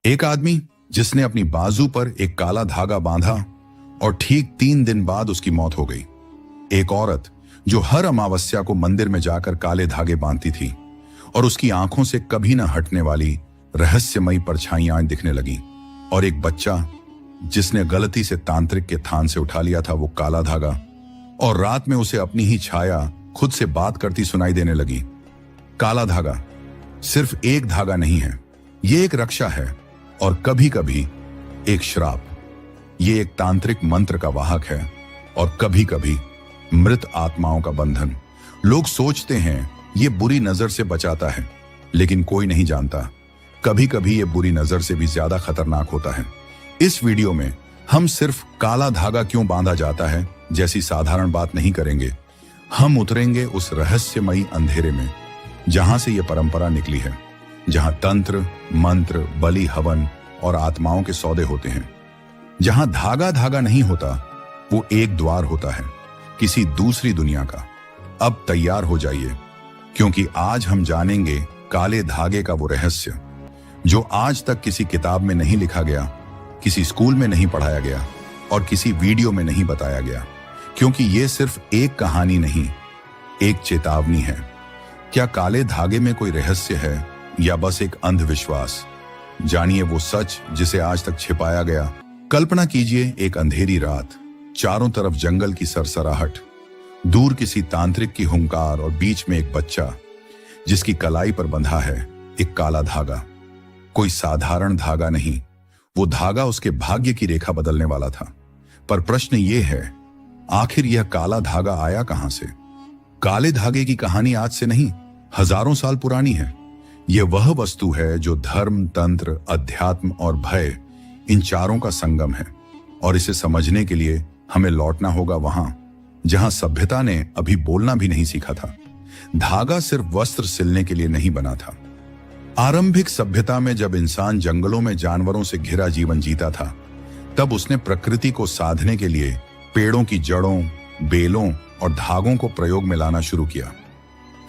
एक आदमी जिसने अपनी बाजू पर एक काला धागा बांधा और ठीक 3 दिन बाद उसकी मौत हो गई। एक औरत जो हर अमावस्या को मंदिर में जाकर काले धागे बांधती थी और उसकी आंखों से कभी न हटने वाली रहस्यमयी परछाइयां दिखने लगी। और एक बच्चा जिसने गलती से तांत्रिक के थान से उठा लिया था वो काला धागा, और रात में उसे अपनी ही छाया खुद से बात करती सुनाई देने लगी। काला धागा सिर्फ एक धागा नहीं है, ये एक रक्षा है और कभी कभी एक श्राप। ये एक तांत्रिक मंत्र का वाहक है और कभी कभी मृत आत्माओं का बंधन। लोग सोचते हैं ये बुरी नजर से बचाता है, लेकिन कोई नहीं जानता कभी कभी ये बुरी नजर से भी ज्यादा खतरनाक होता है। इस वीडियो में हम सिर्फ काला धागा क्यों बांधा जाता है जैसी साधारण बात नहीं करेंगे। हम उतरेंगे उस रहस्यमयी अंधेरे में जहां से यह परंपरा निकली है, जहां तंत्र, मंत्र, बलि, हवन और आत्माओं के सौदे होते हैं। जहां धागा धागा नहीं होता, वो एक द्वार होता है किसी दूसरी दुनिया का। अब तैयार हो जाइए, क्योंकि आज हम जानेंगे काले धागे का वो रहस्य जो आज तक किसी किताब में नहीं लिखा गया, किसी स्कूल में नहीं पढ़ाया गया और किसी वीडियो में नहीं बताया गया। क्योंकि ये सिर्फ एक कहानी नहीं, एक चेतावनी है। क्या काले धागे में कोई रहस्य है या बस एक अंधविश्वास? जानिए वो सच जिसे आज तक छिपाया गया। कल्पना कीजिए एक अंधेरी रात, चारों तरफ जंगल की सरसराहट, दूर किसी तांत्रिक की हुंकार और बीच में एक बच्चा जिसकी कलाई पर बंधा है एक काला धागा। कोई साधारण धागा नहीं, वो धागा उसके भाग्य की रेखा बदलने वाला था। पर प्रश्न ये है, आखिर यह काला धागा आया कहां से? काले धागे की कहानी आज से नहीं, हजारों साल पुरानी है। यह वह वस्तु है जो धर्म, तंत्र, अध्यात्म और भय, इन चारों का संगम है। और इसे समझने के लिए हमें लौटना होगा वहां जहां सभ्यता ने अभी बोलना भी नहीं सीखा था। धागा सिर्फ वस्त्र सिलने के लिए नहीं बना था। आरंभिक सभ्यता में जब इंसान जंगलों में जानवरों से घिरा जीवन जीता था, तब उसने प्रकृति को साधने के लिए पेड़ों की जड़ों, बेलों और धागों को प्रयोग में लाना शुरू किया।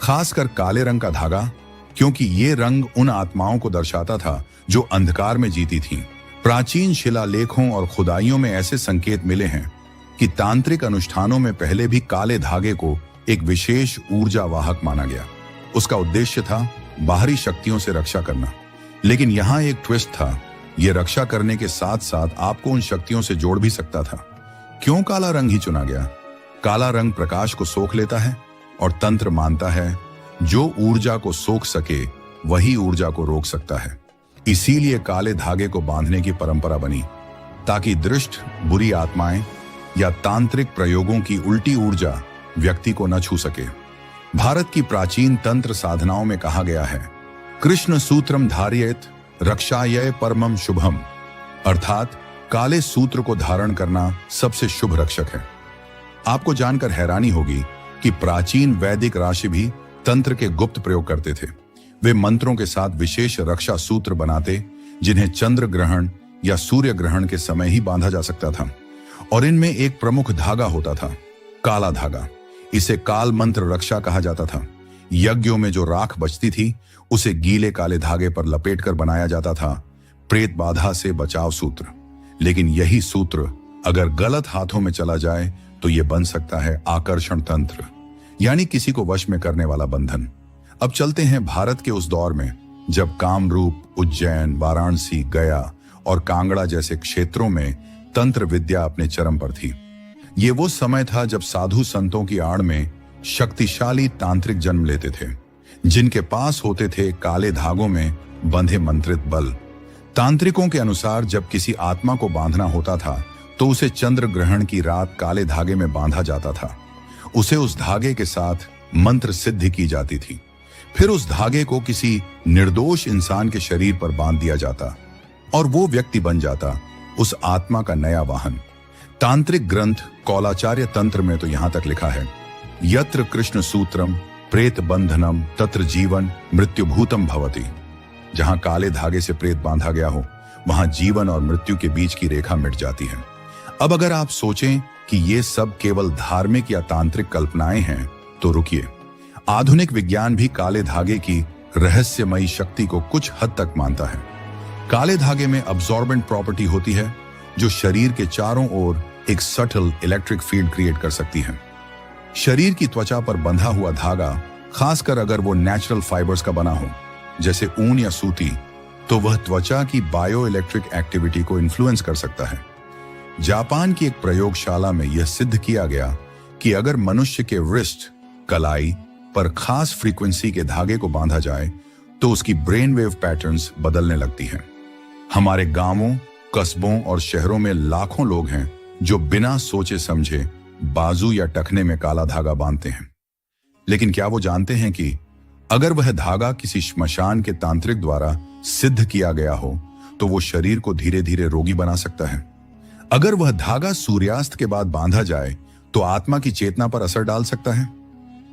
खासकर काले रंग का धागा, क्योंकि ये रंग उन आत्माओं को दर्शाता था जो अंधकार में जीती थीं। प्राचीन शिलालेखों और खुदाइयों में ऐसे संकेत मिले हैं कि तांत्रिक अनुष्ठानों में पहले भी काले धागे को एक विशेष ऊर्जा वाहक माना गया। उसका उद्देश्य था बाहरी शक्तियों से रक्षा करना। लेकिन यहाँ एक ट्विस्ट था, यह रक्षा करने के साथ साथ आपको उन शक्तियों से जोड़ भी सकता था। क्यों काला रंग ही चुना गया? काला रंग प्रकाश को सोख लेता है और तंत्र मानता है जो ऊर्जा को सोख सके वही ऊर्जा को रोक सकता है। इसीलिए काले धागे को बांधने की परंपरा बनी, ताकि दृष्ट, बुरी आत्माएं या तांत्रिक प्रयोगों की उल्टी ऊर्जा व्यक्ति को न छू सके। भारत की प्राचीन तंत्र साधनाओं में कहा गया है, कृष्ण सूत्रम धारयेत रक्षायै परमम शुभम, अर्थात काले सूत्र को धारण करना सबसे शुभ रक्षक है। आपको जानकर हैरानी होगी कि प्राचीन वैदिक राशि भी तंत्र के गुप्त प्रयोग करते थे। वे मंत्रों के साथ विशेष रक्षा सूत्र बनाते, जिन्हें चंद्र ग्रहण या सूर्य ग्रहण के समय ही बांधा जा सकता था। और इनमें एक प्रमुख धागा होता था, काला धागा। इसे काल मंत्र रक्षा कहा जाता था। यज्ञों में जो राख बचती थी उसे गीले काले धागे पर लपेटकर बनाया जाता था, प्रेत बाधा से बचाव सूत्र। लेकिन यही सूत्र अगर गलत हाथों में चला जाए तो यह बन सकता है आकर्षण तंत्र, यानी किसी को वश में करने वाला बंधन। अब चलते हैं भारत के उस दौर में जब कामरूप, उज्जैन, वाराणसी, गया और कांगड़ा जैसे क्षेत्रों में तंत्र विद्या अपने चरम पर थी। ये वो समय था जब साधु संतों की आड़ में शक्तिशाली तांत्रिक जन्म लेते थे, जिनके पास होते थे काले धागों में बंधे मंत्रित बल। तांत्रिकों के अनुसार जब किसी आत्मा को बांधना होता था तो उसे चंद्र ग्रहण की रात काले धागे में बांधा जाता था। उसे उस धागे के साथ मंत्र सिद्धि की जाती थी। फिर उस धागे को किसी निर्दोष इंसान के शरीर पर बांध दिया जाता और वो व्यक्ति बन जाता उस आत्मा का नया वाहन। तांत्रिक ग्रंथ कौलाचार्य तंत्र में तो यहां तक लिखा है, यत्र कृष्ण सूत्रम प्रेत बंधनम तत्र जीवन मृत्युभूतम भवति। जहां काले धागे से प्रेत बांधा गया हो, वहां जीवन और मृत्यु के बीच की रेखा मिट जाती है। अब अगर आप सोचें कि ये सब केवल धार्मिक या तांत्रिक कल्पनाएं हैं, तो रुकिए। आधुनिक विज्ञान भी काले धागे की रहस्यमयी शक्ति को कुछ हद तक मानता है। काले धागे में अब्सॉर्बेंट प्रॉपर्टी होती है जो शरीर के चारों ओर एक सटल इलेक्ट्रिक फील्ड क्रिएट कर सकती है। शरीर की त्वचा पर बंधा हुआ धागा, खासकर अगर वो नेचुरल फाइबर्स का बना हो जैसे ऊन या सूती, तो वह त्वचा की बायो इलेक्ट्रिक एक्टिविटी को इन्फ्लुएंस कर सकता है। जापान की एक प्रयोगशाला में यह सिद्ध किया गया कि अगर मनुष्य के रिस्ट कलाई पर खास फ्रीक्वेंसी के धागे को बांधा जाए तो उसकी ब्रेन वेव पैटर्न्स बदलने लगती हैं। हमारे गांवों, कस्बों और शहरों में लाखों लोग हैं जो बिना सोचे समझे बाजू या टखने में काला धागा बांधते हैं। लेकिन क्या वो जानते हैं कि अगर वह धागा किसी श्मशान के तांत्रिक द्वारा सिद्ध किया गया हो तो वो शरीर को धीरे धीरे रोगी बना सकता है। अगर वह धागा सूर्यास्त के बाद बांधा जाए तो आत्मा की चेतना पर असर डाल सकता है,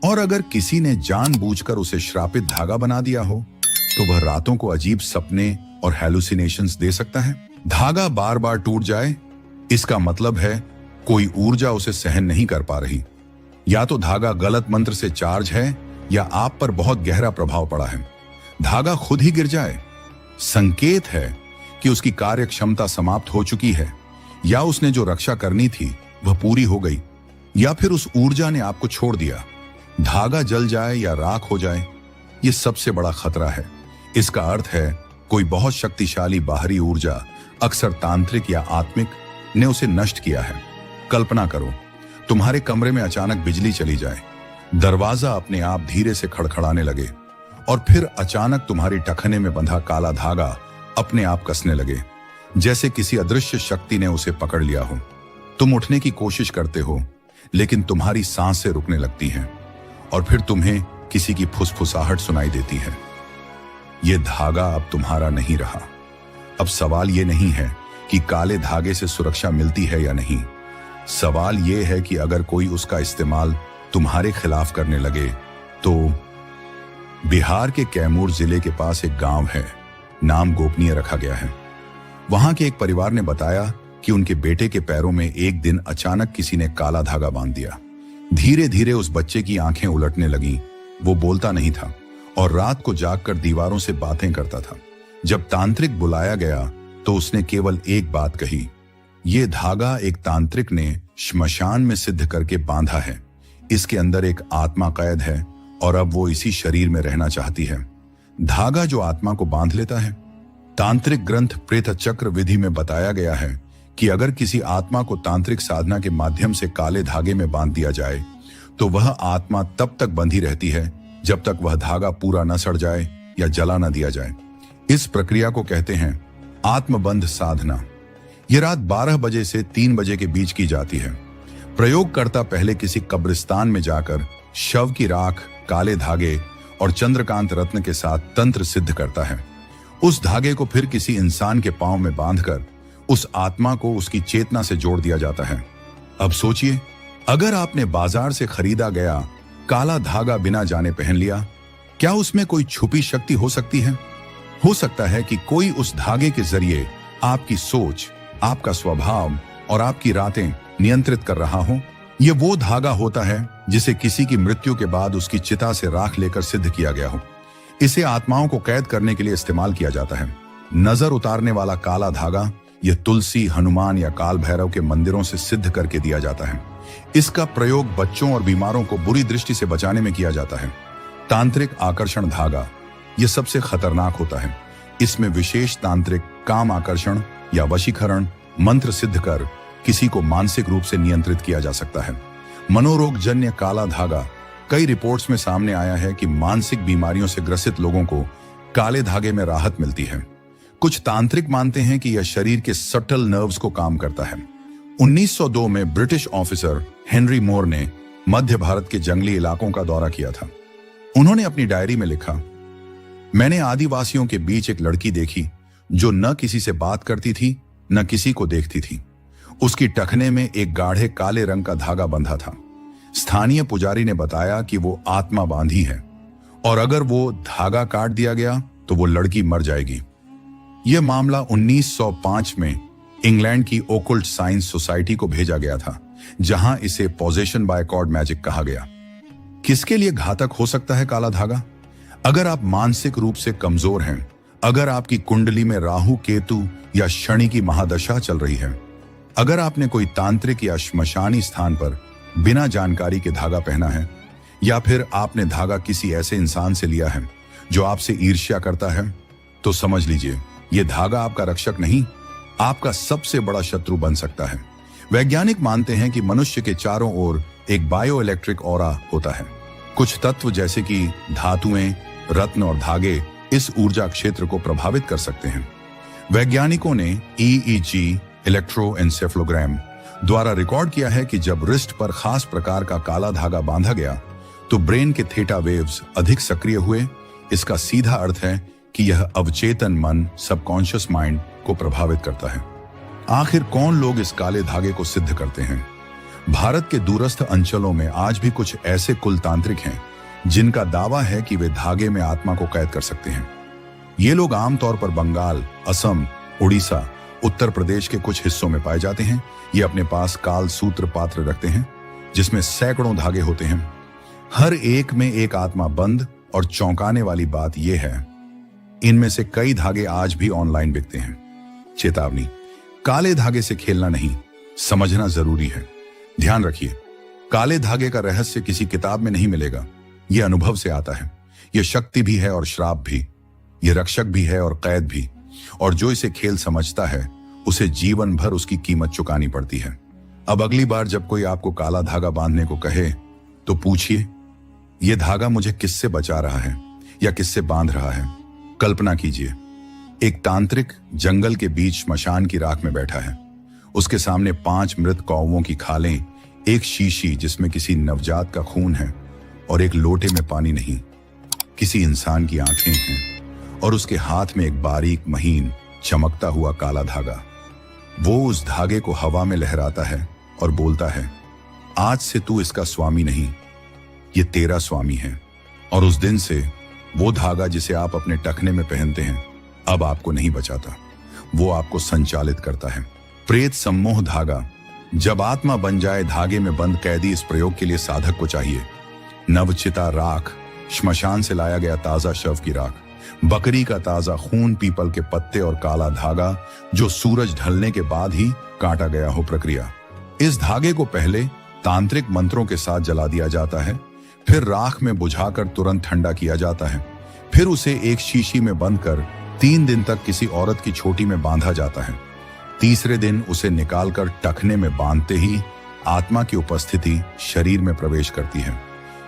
और अगर किसी ने जानबूझकर उसे श्रापित धागा बना दिया हो तो वह रातों को अजीब सपने और हैलुसिनेशंस दे सकता है। धागा बार बार टूट जाए, इसका मतलब है कोई ऊर्जा उसे सहन नहीं कर पा रही। या तो धागा गलत मंत्र से चार्ज है या आप पर बहुत गहरा प्रभाव पड़ा है। धागा खुद ही गिर जाए, संकेत है कि उसकी कार्य क्षमता समाप्त हो चुकी है, या उसने जो रक्षा करनी थी वह पूरी हो गई, या फिर उस ऊर्जा ने आपको छोड़ दिया। धागा जल जाए या राख हो जाए, यह सबसे बड़ा खतरा है। इसका अर्थ है कोई बहुत शक्तिशाली बाहरी ऊर्जा, अक्सर तांत्रिक या आत्मिक, ने उसे नष्ट किया है। कल्पना करो, तुम्हारे कमरे में अचानक बिजली चली जाए, दरवाजा अपने आप धीरे से खड़खड़ाने लगे और फिर अचानक तुम्हारी टखने में बंधा काला धागा अपने आप कसने लगे, जैसे किसी अदृश्य शक्ति ने उसे पकड़ लिया हो। तुम उठने की कोशिश करते हो लेकिन तुम्हारी सांसें रुकने लगती हैं और फिर तुम्हें किसी की फुसफुसाहट सुनाई देती है। यह धागा अब तुम्हारा नहीं रहा। अब सवाल यह नहीं है कि काले धागे से सुरक्षा मिलती है या नहीं। सवाल यह है कि अगर कोई उसका इस्तेमाल तुम्हारे खिलाफ करने लगे तो। बिहार के कैमूर जिले के पास एक गांव है, नाम गोपनीय रखा गया है। वहां के एक परिवार ने बताया कि उनके बेटे के पैरों में एक दिन अचानक किसी ने काला धागा बांध दिया। धीरे धीरे उस बच्चे की आंखें उलटने लगीं। वो बोलता नहीं था और रात को जागकर दीवारों से बातें करता था। जब तांत्रिक बुलाया गया तो उसने केवल एक बात कही, ये धागा एक तांत्रिक ने श्मशान में सिद्ध करके बांधा है। इसके अंदर एक आत्मा कैद है और अब वो इसी शरीर में रहना चाहती है। धागा जो आत्मा को बांध लेता है। तांत्रिक ग्रंथ प्रेत चक्र विधि में बताया गया है कि अगर किसी आत्मा को तांत्रिक साधना के माध्यम से काले धागे में बांध दिया जाए तो वह आत्मा तब तक बंधी रहती है जब तक वह धागा पूरा न सड़ जाए या जला न दिया जाए। इस प्रक्रिया को कहते हैं आत्मबंध साधना। यह रात 12 बजे से 3 बजे के बीच की जाती है। प्रयोगकर्ता पहले किसी कब्रिस्तान में जाकर शव की राख, काले धागे और चंद्रकांत रत्न के साथ तंत्र सिद्ध करता है। उस धागे को फिर किसी इंसान के पांव में बांधकर उस आत्मा को उसकी चेतना से जोड़ दिया जाता है। अब सोचिए, अगर आपने बाजार से खरीदा गया काला धागा बिना जाने पहन लिया, क्या उसमें कोई छुपी शक्ति हो सकती है? हो सकता है कि कोई उस धागे के जरिए आपकी सोच, आपका स्वभाव और आपकी रातें नियंत्रित कर रहा हो। यह वो धागा होता है जिसे किसी की मृत्यु के बाद उसकी चिता से राख लेकर सिद्ध किया गया हो। इसे आत्माओं को कैद करने के लिए इस्तेमाल किया जाता है। नजर उतारने वाला काला धागा यह तुलसी, हनुमान या काल भैरव के मंदिरों से सिद्ध करके दिया जाता है। इसका प्रयोग बच्चों और बीमारों को बुरी दृष्टि से बचाने में किया जाता है। तांत्रिक आकर्षण धागा यह सबसे खतरनाक होता है। इसमें विशेष तांत्रिक काम आकर्षण या वशीकरण मंत्र सिद्ध कर किसी को मानसिक रूप से नियंत्रित किया जा सकता है। मनोरोग जन्य काला धागा, कई रिपोर्ट्स में सामने आया है कि मानसिक बीमारियों से ग्रसित लोगों को काले धागे में राहत मिलती है। कुछ तांत्रिक मानते हैं कि यह शरीर के सटल नर्व्स को काम करता है। 1902 में ब्रिटिश ऑफिसर हेनरी मोर ने मध्य भारत के जंगली इलाकों का दौरा किया था। उन्होंने अपनी डायरी में लिखा, मैंने आदिवासियों के बीच एक लड़की देखी जो न किसी से बात करती थी न किसी को देखती थी। उसकी टखने में एक गाढ़े काले रंग का धागा बंधा था। स्थानीय पुजारी ने बताया कि वो आत्मा बांधी है और अगर वो धागा काट दिया गया तो वो लड़की मर जाएगी। यह मामला 1905 में इंग्लैंड की ओकल्ट साइंस सोसाइटी को भेजा गया था, जहां इसे पॉजेशन बाय कॉर्ड मैजिक कहा गया। किसके लिए घातक हो सकता है काला धागा? अगर आप मानसिक रूप से कमजोर हैं, अगर आपकी कुंडली में राहु केतु या शनि की महादशा चल रही है, अगर आपने कोई तांत्रिक या श्मशानी स्थान पर बिना जानकारी के धागा पहना है, या फिर आपने धागा किसी ऐसे इंसान से लिया है जो आपसे ईर्ष्या करता है, तो समझ लीजिए यह धागा आपका रक्षक नहीं, आपका सबसे बड़ा शत्रु बन सकता है। वैज्ञानिक मानते हैं कि मनुष्य के चारों ओर एक बायो इलेक्ट्रिक ऑरा होता है। कुछ तत्व जैसे कि धातुएं, रत्न और धागे इस ऊर्जा क्षेत्र को प्रभावित कर सकते हैं। वैज्ञानिकों ने EEG इलेक्ट्रोएन्सेफलोग्राम द्वारा रिकॉर्ड किया है कि जब रिस्ट पर खास प्रकार का काला धागा बांधा गया तो ब्रेन के थीटा वेव्स अधिक सक्रिय हुए। इसका सीधा अर्थ है कि यह अवचेतन मन, सबकॉन्शियस माइंड को प्रभावित करता है। आखिर कौन लोग इस काले धागे को सिद्ध करते हैं? भारत के दूरस्थ अंचलों में आज भी कुछ ऐसे कुलतांत्रिक हैं जिनका दावा है कि वे धागे में आत्मा को कैद कर सकते हैं। ये लोग आमतौर पर बंगाल, असम, उड़ीसा, उत्तर प्रदेश के कुछ हिस्सों में पाए जाते हैं। ये अपने पास काल सूत्र पात्र रखते हैं जिसमें सैकड़ों धागे होते हैं। हर एक में एक आत्मा बंद, और चौंकाने वाली बात यह है इनमें से कई धागे आज भी ऑनलाइन बिकते हैं। चेतावनी, काले धागे से खेलना नहीं, समझना जरूरी है। ध्यान रखिए, काले धागे का रहस्य किसी किताब में नहीं मिलेगा। यह अनुभव से आता है। यह शक्ति भी है और श्राप भी, यह रक्षक भी है और कैद भी। और जो इसे खेल समझता है उसे जीवन भर उसकी कीमत चुकानी पड़ती है। अब अगली बार जब कोई आपको काला धागा बांधने को कहे तो पूछिए, यह धागा मुझे किससे बचा रहा है या किससे बांध रहा है? कल्पना कीजिए, एक तांत्रिक जंगल के बीच श्मशान की राख में बैठा है। उसके सामने 5 मृत कौवों की खालें, एक शीशी जिसमें किसी नवजात का खून है और एक लोटे में पानी नहीं, किसी इंसान की आंखें हैं और उसके हाथ में एक बारीक महीन चमकता हुआ काला धागा। वो उस धागे को हवा में लहराता है और बोलता है, आज से तू इसका स्वामी नहीं, ये तेरा स्वामी है। और उस दिन से वो धागा जिसे आप अपने टखने में पहनते हैं अब आपको नहीं बचाता, वो आपको संचालित करता है। प्रेत सम्मोह धागा। जब आत्मा बन जाए धागे में बंद कैदी, इस प्रयोग के लिए साधक को चाहिए नवचिता राख, श्मशान से लाया गया ताजा शव की राख, बकरी का ताजा खून, पीपल के पत्ते और काला धागा जो सूरज ढलने के बाद ही काटा गया हो। प्रक्रिया, इस धागे को पहले तांत्रिक मंत्रों के साथ जला दिया जाता है, फिर राख में बुझाकर तुरंत ठंडा किया जाता है, फिर उसे एक शीशी में बंद कर 3 दिन तक किसी औरत की छोटी में बांधा जाता है। तीसरे दिन उसे निकालकर टखने में बांधते ही आत्मा की उपस्थिति शरीर में प्रवेश करती है।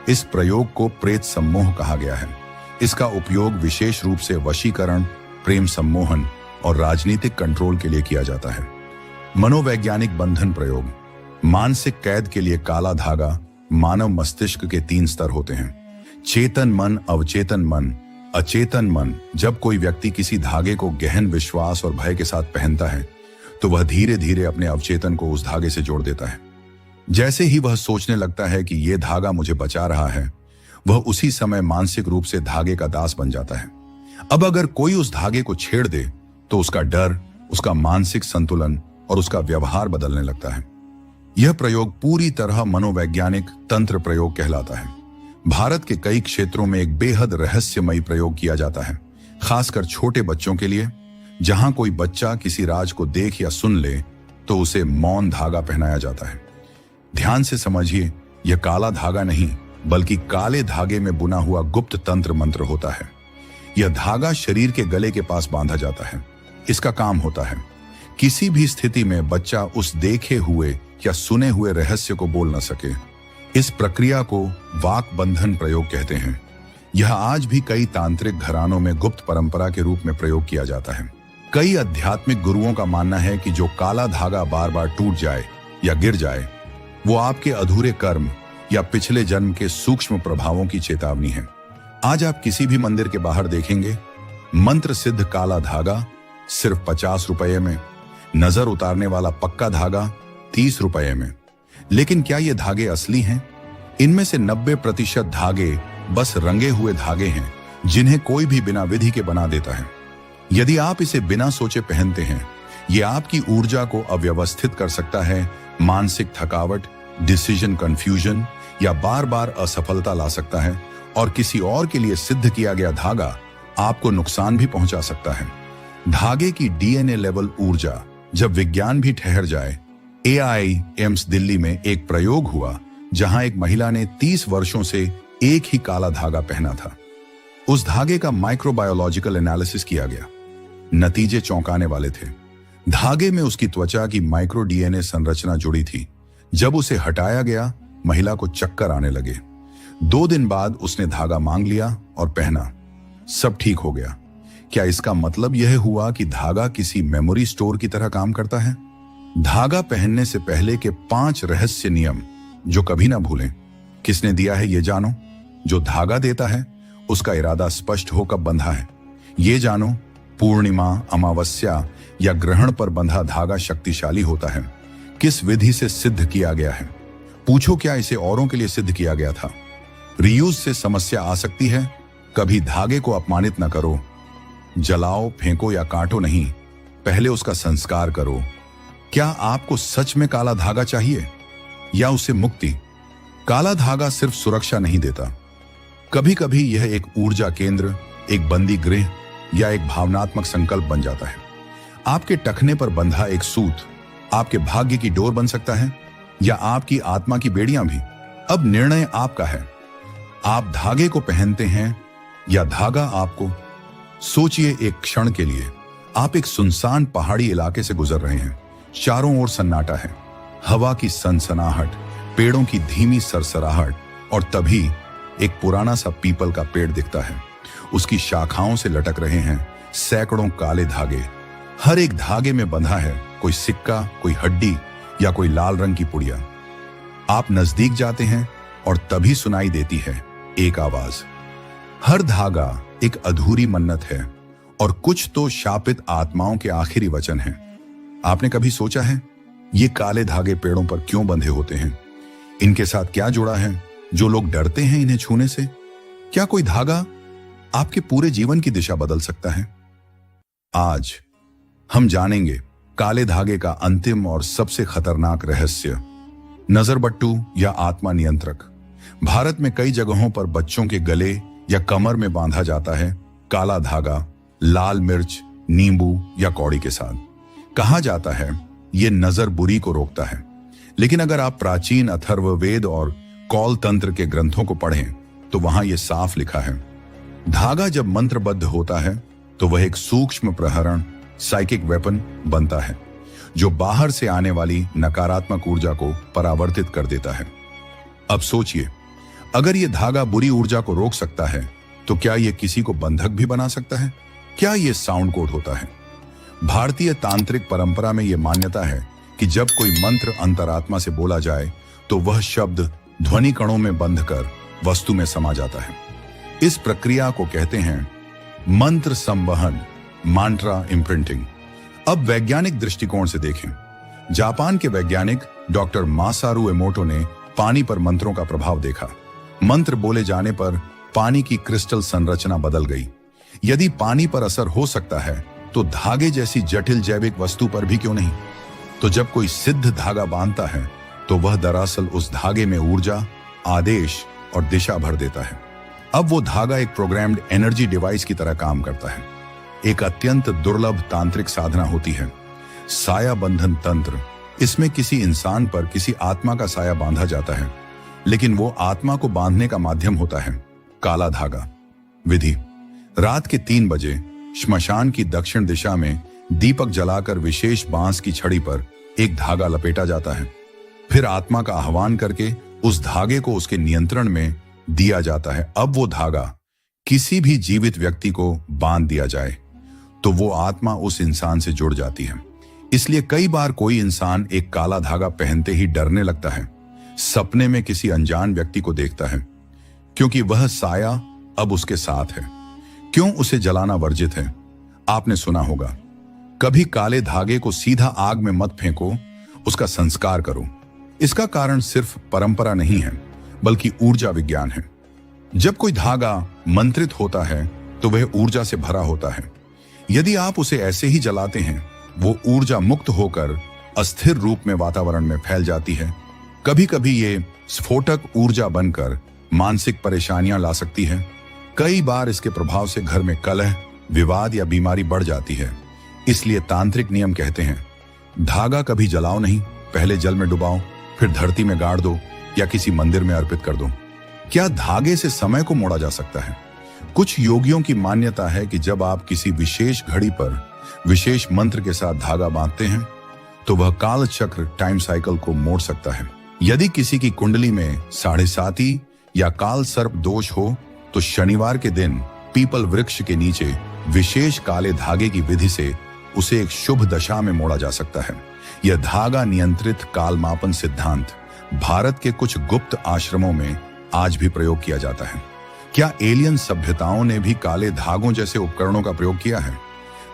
इस प्रयोग को प्रेत सम्मोह कहा गया है। इसका उपयोग विशेष रूप से वशीकरण, प्रेम सम्मोहन और राजनीतिक कंट्रोल के लिए किया जाता है। मनोवैज्ञानिक बंधन प्रयोग। मानसिक कैद के लिए काला धागा। मानव मस्तिष्क के 3 स्तर होते हैं, चेतन मन, अवचेतन मन, अचेतन मन। जब कोई व्यक्ति किसी धागे को गहन विश्वास और भय के साथ पहनता है तो वह धीरे धीरे अपने अवचेतन को उस धागे से जोड़ देता है। जैसे ही वह सोचने लगता है कि यह धागा मुझे बचा रहा है, वह उसी समय मानसिक रूप से धागे का दास बन जाता है। अब अगर कोई उस धागे को छेड़ दे तो उसका डर, उसका मानसिक संतुलन और उसका व्यवहार बदलने लगता है। यह प्रयोग पूरी तरह मनोवैज्ञानिक तंत्र प्रयोग कहलाता है। भारत के कई क्षेत्रों में एक बेहद रहस्यमयी प्रयोग किया जाता है, खासकर छोटे बच्चों के लिए। जहां कोई बच्चा किसी राज को देख या सुन ले तो उसे मौन धागा पहनाया जाता है। ध्यान से समझिए, यह काला धागा नहीं बल्कि काले धागे में बुना हुआ गुप्त तंत्र मंत्र होता है। यह धागा शरीर के गले के पास बांधा जाता है। इसका काम होता है किसी भी स्थिति में बच्चा उस देखे हुए या सुने हुए रहस्य को बोल न सके। इस प्रक्रिया को वाक बंधन प्रयोग कहते हैं। यह आज भी कई तांत्रिक घरानों में गुप्त परंपरा के रूप में प्रयोग किया जाता है। कई आध्यात्मिक गुरुओं का मानना है कि जो काला धागा बार बार टूट जाए या गिर जाए, वो आपके अधूरे कर्म या पिछले जन्म के सूक्ष्म प्रभावों की चेतावनी है। आज आप किसी भी मंदिर के बाहर देखेंगे मंत्र सिद्ध काला धागा सिर्फ 50 रुपये में, नजर उतारने वाला पक्का धागा 30 रुपये में। लेकिन क्या ये धागे असली हैं? इनमें से 90% धागे बस रंगे हुए धागे हैं जिन्हें कोई भी बिना विधि के बना देता है। यदि आप इसे बिना सोचे पहनते हैं, ये आपकी ऊर्जा को अव्यवस्थित कर सकता है, मानसिक थकावट, डिसीजन कंफ्यूजन या बार बार असफलता ला सकता है। और किसी और के लिए सिद्ध किया गया धागा आपको नुकसान भी पहुंचा सकता है। धागे की डीएनए लेवल ऊर्जा जब विज्ञान भी ठहर जाए। एआई एम्स दिल्ली में एक प्रयोग हुआ जहां एक महिला ने 30 वर्षों से एक ही काला धागा पहना था। उस धागे का माइक्रोबायोलॉजिकल एनालिसिस किया गया। नतीजे चौंकाने वाले थे। धागे में उसकी त्वचा की माइक्रो डीएनए संरचना जुड़ी थी। जब उसे हटाया गया, महिला को चक्कर आने लगे। 2 दिन बाद उसने धागा मांग लिया और पहना। सब ठीक हो गया। क्या इसका मतलब यह हुआ कि धागा किसी मेमोरी स्टोर की तरह काम करता है? धागा पहनने से पहले के 5 रहस्य नियम जो कभी ना भूलें। किसने दिया है ये जानो। जो धागा देता है उसका इरादा स्पष्ट हो कब बंधा है ये जानो। पूर्णिमा, अमावस्या या ग्रहण पर बंधा धागा शक्तिशाली होता है। किस विधि से सिद्ध किया गया है? पूछो क्या इसे औरों के लिए सिद्ध किया गया था? रीयूज से समस्या आ सकती है। कभी धागे को अपमानित न करो। जलाओ, फेंको या काटो नहीं, पहले उसका संस्कार करो। क्या आपको सच में काला धागा चाहिए या उससे मुक्ति? काला धागा सिर्फ सुरक्षा नहीं देता, कभी कभी यह एक ऊर्जा केंद्र, एक बंदी गृह या एक भावनात्मक संकल्प बन जाता है। आपके टखने पर बंधा एक सूत आपके भाग्य की डोर बन सकता है या आपकी आत्मा की बेड़ियां भी। अब निर्णय आपका है। आप धागे को पहनते हैं या धागा आपको। सोचिए एक क्षण के लिए, आप एक सुनसान पहाड़ी इलाके से गुजर रहे हैं। चारों ओर सन्नाटा है, हवा की सनसनाहट, पेड़ों की धीमी सरसराहट, और तभी एक पुराना सा पीपल का पेड़ दिखता है। उसकी शाखाओं से लटक रहे हैं सैकड़ों काले धागे। हर एक धागे में बंधा है कोई सिक्का, कोई हड्डी या कोई लाल रंग की पुड़िया। आप नजदीक जाते हैं और तभी सुनाई देती है एक आवाज। हर धागा एक अधूरी मन्नत है और कुछ तो शापित आत्माओं के आखिरी वचन हैं। आपने कभी सोचा है ये काले धागे पेड़ों पर क्यों बंधे होते हैं? इनके साथ क्या जुड़ा है जो लोग डरते हैं इन्हें छूने से? क्या कोई धागा आपके पूरे जीवन की दिशा बदल सकता है? आज हम जानेंगे काले धागे का अंतिम और सबसे खतरनाक रहस्य, नजरबट्टू या आत्मा नियंत्रक। भारत में कई जगहों पर बच्चों के गले या कमर में बांधा जाता है काला धागा, लाल मिर्च, नींबू या कौड़ी के साथ। कहा जाता है यह नजर बुरी को रोकता है, लेकिन अगर आप प्राचीन अथर्ववेद और कौल तंत्र के ग्रंथों को पढ़ें तो वहां यह साफ लिखा है, धागा जब मंत्रबद्ध होता है तो वह एक सूक्ष्म प्रहरण, साइकिक वेपन बनता है जो बाहर से आने वाली नकारात्मक ऊर्जा को परावर्तित कर देता है। अब सोचिए, अगर यह धागा बुरी ऊर्जा को रोक सकता है तो क्या यह किसी को बंधक भी बना सकता है? क्या यह साउंड कोड होता है? भारतीय तांत्रिक परंपरा में यह मान्यता है कि जब कोई मंत्र अंतरात्मा से बोला जाए तो वह शब्द ध्वनि कणों में बंधकर वस्तु में समा जाता है। इस प्रक्रिया को कहते हैं मंत्र संवहन, मांट्रा इम्प्रिंटिंग। अब वैज्ञानिक दृष्टिकोण से देखें। जापान के वैज्ञानिक डॉक्टर मासारू एमोटो ने पानी पर मंत्रों का प्रभाव देखा। मंत्र बोले जाने पर पानी की क्रिस्टल संरचना बदल गई। यदि पानी पर असर हो सकता है तो धागे जैसी जटिल जैविक वस्तु पर भी क्यों नहीं? तो जब कोई सिद्ध धागा बांधता है तो वह दरअसल उस धागे में ऊर्जा, आदेश और दिशा भर देता है। अब वो धागा एक प्रोग्राम्ड एनर्जी डिवाइस की तरह काम करता है। एक अत्यंत दुर्लभ तांत्रिक साधना होती है साया बंधन तंत्र। इसमें किसी इंसान पर किसी आत्मा का साया बांधा जाता है, लेकिन वो आत्मा को बांधने का माध्यम होता है काला धागा। विधि: रात के 3 बजे श्मशान की दक्षिण दिशा में दीपक जलाकर विशेष बांस की छड़ी पर एक धागा लपेटा जाता है। फिर आत्मा का आह्वान करके उस धागे को उसके नियंत्रण में दिया जाता है। अब वो धागा किसी भी जीवित व्यक्ति को बांध दिया जाए तो वो आत्मा उस इंसान से जुड़ जाती है। इसलिए कई बार कोई इंसान एक काला धागा पहनते ही डरने लगता है, सपने में किसी अनजान व्यक्ति को देखता है, क्योंकि वह साया अब उसके साथ है। क्यों उसे जलाना वर्जित है? आपने सुना होगा, कभी काले धागे को सीधा आग में मत फेंको, उसका संस्कार करो। इसका कारण सिर्फ परंपरा नहीं है, बल्कि ऊर्जा विज्ञान है। जब कोई धागा मंत्रित होता है तो वह ऊर्जा से भरा होता है। यदि आप उसे ऐसे ही जलाते हैं, वो ऊर्जा मुक्त होकर अस्थिर रूप में वातावरण में फैल जाती है। कभी कभी ये स्फोटक ऊर्जा बनकर मानसिक परेशानियां ला सकती है। कई बार इसके प्रभाव से घर में कलह, विवाद या बीमारी बढ़ जाती है। इसलिए तांत्रिक नियम कहते हैं, धागा कभी जलाओ नहीं, पहले जल में डुबाओ, फिर धरती में गाड़ दो या किसी मंदिर में अर्पित कर दो। क्या धागे से समय को मोड़ा जा सकता है? कुछ योगियों की मान्यता है कि जब आप किसी विशेष घड़ी पर विशेष मंत्र के साथ धागा बांधते हैं तो वह काल चक्र टाइम साइकिल को मोड़ सकता है। यदि किसी की कुंडली में 7.5 या काल सर्प दोष हो तो शनिवार के दिन पीपल वृक्ष के नीचे विशेष काले धागे की विधि से उसे एक शुभ दशा में मोड़ा जा सकता है। यह धागा नियंत्रित काल मापन सिद्धांत भारत के कुछ गुप्त आश्रमों में आज भी प्रयोग किया जाता है। क्या एलियन सभ्यताओं ने भी काले धागों जैसे उपकरणों का प्रयोग किया है?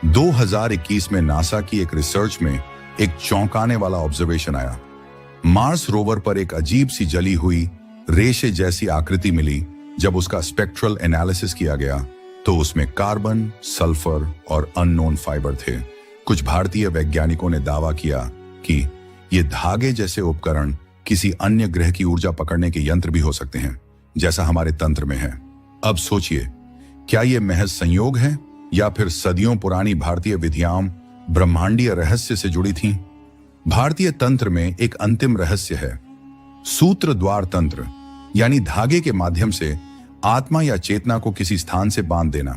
2021 में नासा की एक रिसर्च में एक चौंकाने वाला ऑब्जर्वेशन आया। मार्स रोवर पर एक अजीब सी जली हुई रेशे जैसी आकृति मिली। जब उसका स्पेक्ट्रल एनालिसिस किया गया तो उसमें कार्बन, सल्फर और अननोन फाइबर थे। कुछ भारतीय वैज्ञानिकों ने दावा किया कि ये धागे जैसे उपकरण किसी अन्य ग्रह की ऊर्जा पकड़ने के यंत्र भी हो सकते हैं, जैसा हमारे तंत्र में है। अब सोचिए, क्या ये महज संयोग है या फिर सदियों पुरानी भारतीय विधियां ब्रह्मांडीय रहस्य से जुड़ी थीं? भारतीय तंत्र में एक अंतिम रहस्य है, सूत्र द्वार तंत्र, यानी धागे के माध्यम से आत्मा या चेतना को किसी स्थान से बांध देना।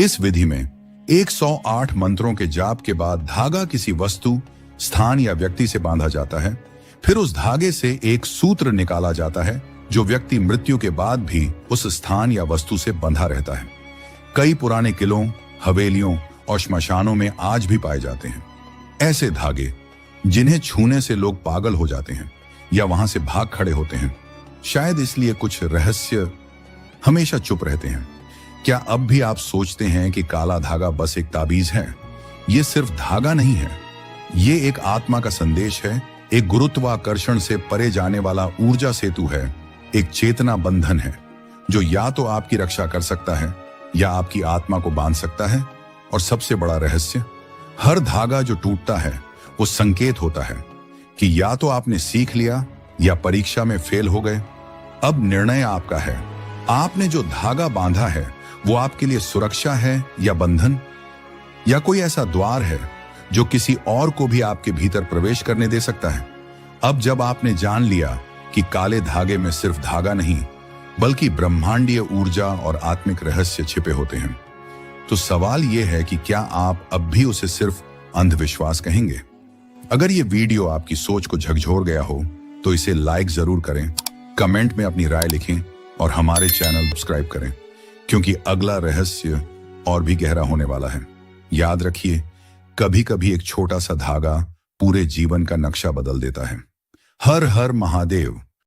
इस विधि में 108 मंत्रों के जाप के बाद धागा किसी वस्तु, स्थान या व्यक्ति से बांधा जाता है। फिर उस धागे से एक सूत्र निकाला जाता है जो व्यक्ति मृत्यु के बाद भी उस स्थान या वस्तु से बंधा रहता है। कई पुराने किलों, हवेलियों और श्मशानों में आज भी पाए जाते हैं ऐसे धागे जिन्हें छूने से लोग पागल हो जाते हैं या वहां से भाग खड़े होते हैं। शायद इसलिए कुछ रहस्य हमेशा चुप रहते हैं। क्या अब भी आप सोचते हैं कि काला धागा बस एक ताबीज है? ये सिर्फ धागा नहीं है, ये एक आत्मा का संदेश है, एक गुरुत्वाकर्षण से परे जाने वाला ऊर्जा सेतु है, एक चेतना बंधन है जो या तो आपकी रक्षा कर सकता है या आपकी आत्मा को बांध सकता है। और सबसे बड़ा रहस्य, हर धागा जो टूटता है वो संकेत होता है कि या तो आपने सीख लिया या परीक्षा में फेल हो गए। अब निर्णय आपका है। आपने जो धागा बांधा है वो आपके लिए सुरक्षा है या बंधन, या कोई ऐसा द्वार है जो किसी और को भी आपके भीतर प्रवेश करने दे सकता है। अब जब आपने जान लिया कि काले धागे में सिर्फ धागा नहीं बल्कि ब्रह्मांडीय ऊर्जा और आत्मिक रहस्य छिपे होते हैं, तो सवाल यह है कि क्या आप अब भी उसे सिर्फ अंधविश्वास कहेंगे? अगर ये वीडियो आपकी सोच को झकझोर गया हो तो इसे लाइक जरूर करें, कमेंट में अपनी राय लिखें और हमारे चैनल सब्सक्राइब करें, क्योंकि अगला रहस्य और भी गहरा होने वाला है। याद रखिए, कभी कभी एक छोटा सा धागा पूरे जीवन का नक्शा बदल देता है। हर हर महादेव।